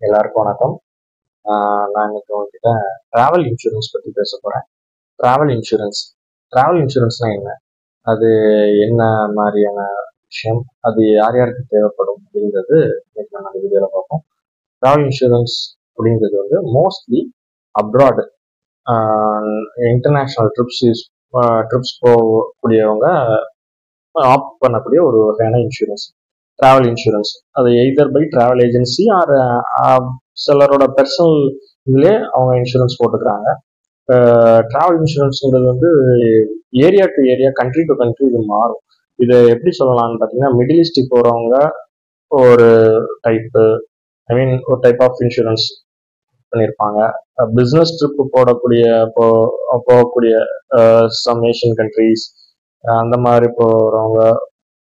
எல்லாருக்கும் வணக்கம். நான் இன்னைக்கு உங்ககிட்ட டிராவல் இன்சூரன்ஸ் பற்றி பேச போகிறேன். டிராவல் இன்சூரன்ஸ்னா என்ன, அது என்ன மாதிரியான விஷயம், அது யார் யாருக்கு தேவைப்படும் அப்படிங்கிறது இன்னைக்கு நம்ம அந்த வீடியோவில் பார்ப்போம். டிராவல் இன்சூரன்ஸ் அப்படிங்கிறது வந்து மோஸ்ட்லி அப்ராடு இன்டர்நேஷ்னல் ட்ரிப்ஸ் போகக்கூடியவங்க ஆப்ட் பண்ணக்கூடிய ஒரு வகையான இன்சூரன்ஸ். டிராவல் இன்சூரன்ஸ் அது either by travel agency or சிலரோட பர்சனல் இதுலேயே அவங்க இன்சூரன்ஸ் போட்டுக்கிறாங்க. டிராவல் இன்சூரன்ஸுங்கிறது வந்து area to area, country to country இது மாறும். இது எப்படி சொல்லலாம்னு பார்த்தீங்கன்னா, மிடில் ஈஸ்ட்டுக்கு போகிறவங்க ஒரு டைப்பு, ஒரு டைப் ஆஃப் இன்சூரன்ஸ் பண்ணியிருப்பாங்க. பிஸ்னஸ் ட்ரிப்பு போகக்கூடிய சம் ஏஷியன் கண்ட்ரீஸ் அந்த மாதிரி போகிறவங்க,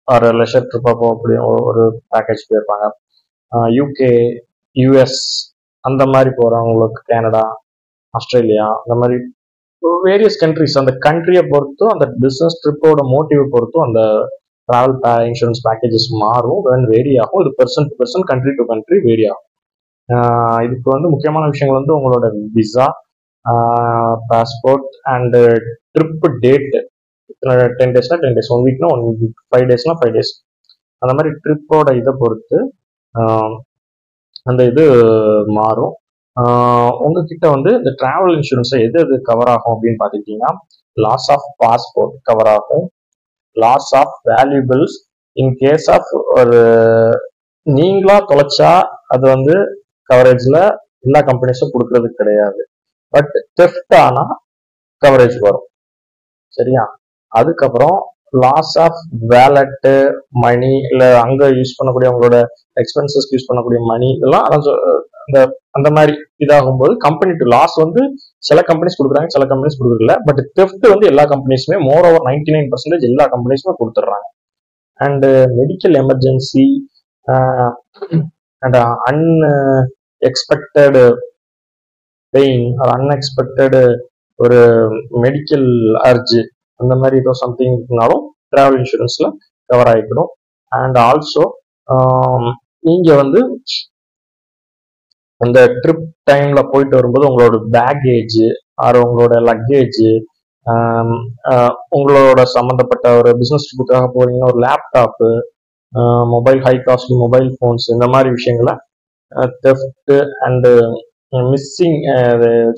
ஒரு லெஷர் ட்ரிப்பாக போகக்கூடிய ஒரு பேக்கேஜ் போயிருப்பாங்க. யூகே, யூஎஸ் அந்த மாதிரி போகிறவங்களுக்கு கனடா, ஆஸ்திரேலியா, அந்த மாதிரி வேரியஸ் கண்ட்ரிஸ், அந்த கண்ட்ரியை பொறுத்தும் அந்த பிஸ்னஸ் ட்ரிப்போட மோட்டிவை பொறுத்தும் அந்த ட்ராவல் இன்சூரன்ஸ் பேக்கேஜஸ் மாறும், வேரி ஆகும். இது person to person, country to country vary ஆகும். இதுக்கு வந்து முக்கியமான விஷயங்கள் வந்து உங்களோட visa, passport and trip date. 10 daysனா 10 days, 1 weekனா 1 week, 5 daysனா 5 days. அந்த மாதிரி ட்ரிப்போட இதை பொறுத்து அந்த இது மாறும். உங்ககிட்ட வந்து இந்த டிராவல் இன்சூரன்ஸை எது கவர் ஆகும் அப்படின்னு பார்த்துக்கிட்டிங்கன்னா, லாஸ் ஆஃப் பாஸ்போர்ட் கவர் ஆகும், loss of valuables in case of ஒரு நீங்களா தொலைச்சா அது வந்து கவரேஜில் எல்லா கம்பெனிஸும் கொடுக்கறது கிடையாது. பட் தெஃப்ட் ஆனால் கவரேஜ் வரும். சரியா? அதுக்கப்புறம் லாஸ் ஆஃப் வேலட்டு, மணி, இல்லை அங்கே யூஸ் பண்ணக்கூடிய உங்களோட எக்ஸ்பென்சஸ்க்கு யூஸ் பண்ணக்கூடிய மணி, இதெல்லாம் அந்த மாதிரி இதாகும்போது கம்பெனி டு லாஸ் வந்து சில கம்பெனிஸ் கொடுக்குறாங்க, சில கம்பெனிஸ் கொடுக்குறதில்ல. பட் தெஃப்ட் வந்து எல்லா கம்பெனிஸுமே, மோர் ஓவர் 99% எல்லா கம்பெனிஸுமே கொடுத்துட்றாங்க. And medical emergency and unexpected pain, unexpected ஒரு மெடிக்கல் அர்ஜ், அந்த மாதிரி ஏதோ சம்திங்னாலும் டிராவல் இன்சூரன்ஸ்ல கவர் ஆகிக்கணும். அண்ட் ஆல்சோ நீங்க வந்து அந்த ட்ரிப் டைம்ல போயிட்டு வரும்போது உங்களோட பேக்கேஜ் ஆர் உங்களோட லக்கேஜ், உங்களோட சம்மந்தப்பட்ட ஒரு பிஸ்னஸ் ட்ரிப்புக்காக போறீங்கன்னா ஒரு laptop, mobile, high cost mobile phones, இந்த மாதிரி விஷயங்களை தெஃப்ட் அண்டு மிஸ்ஸிங்,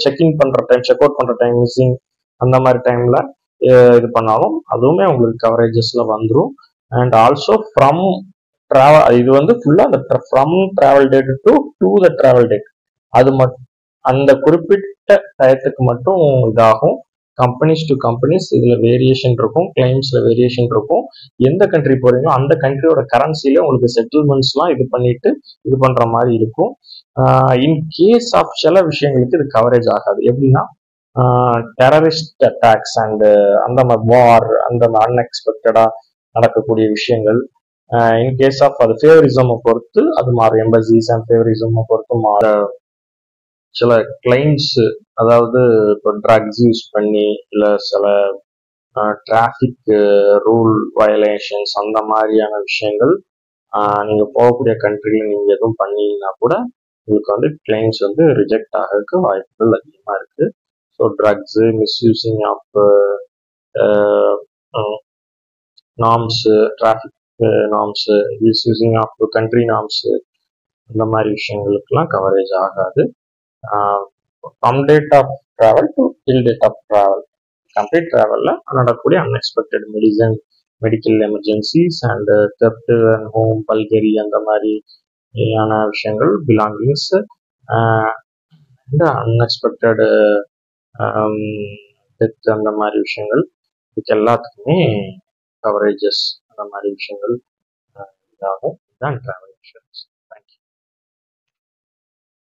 செக்இன் பண்ற டைம், செக் அவுட் பண்ற டைம் மிஸ்ஸிங், அந்த மாதிரி டைம்ல இது பண்ணாலும் அதுவுமே உங்களுக்கு கவரேஜஸ்ல வந்துடும். அண்ட் ஆல்சோ ஃப்ரம் டிராவல், இது வந்து ஃபுல்லா அந்த from travel date to the travel date, அது மட்டும் அந்த குறிப்பிட்ட டயத்துக்கு மட்டும் இதாகும். கம்பெனிஸ் டு கம்பெனிஸ் இதுல வேரியேஷன் இருக்கும், கிளைம்ஸ்ல வேரியேஷன் இருக்கும். எந்த கண்ட்ரி போறீங்களோ அந்த கண்ட்ரியோட கரன்சில உங்களுக்கு செட்டில்மெண்ட்ஸ்லாம் இது பண்ணிட்டு இது பண்ற மாதிரி இருக்கும். இன் கேஸ் ஆஃப் சில விஷயங்களுக்கு இது கவரேஜ் ஆகாது. எப்படின்னா டெரரிஸ்ட் அட்டாக்ஸ் அண்ட் அந்த மாதிரி வார், அந்த அன்எக்ஸ்பெக்டடா நடக்கக்கூடிய விஷயங்கள், இன் கேஸ் ஆஃப் அது ஃபேவரிசம் பொறுத்து அது மாறும். எம்பசிஸ் அண்ட் ஃபேவரிசம் பொறுத்து மாற சில கிளைம்ஸ், அதாவது இப்போ ட்ரக்ஸ் யூஸ் பண்ணி இல்லை சில டிராஃபிக் ரூல் வயலேஷன்ஸ், அந்த மாதிரியான விஷயங்கள் நீங்க போகக்கூடிய கண்ட்ரில நீங்க எதுவும் பண்ணீங்கன்னா கூட உங்களுக்கு வந்து கிளைம்ஸ் வந்து ரிஜெக்ட் ஆகிறதுக்கு வாய்ப்புகள் அதிகமாக இருக்கு. So drugs, misusing of norms, traffic norms, misusing of country norms, இந்த மாதிரி விஷயங்களுக்கெல்லாம் கவரேஜ் ஆகாது. From date of travel to till date of travel, complete ட்ராவலில் நடக்கக்கூடிய unexpected medical emergencies and theft and home burglary, அந்த மாதிரியான விஷயங்கள், பிலாங்கிங்ஸ், அன்எக்ஸ்பெக்டட் டெத், அந்த மாதிரி விஷயங்கள், இதுக்கு எல்லாத்துக்குமே கவரேஜஸ் அந்த மாதிரி விஷயங்கள் இதாகும். இதுதான் ட்ராவல்.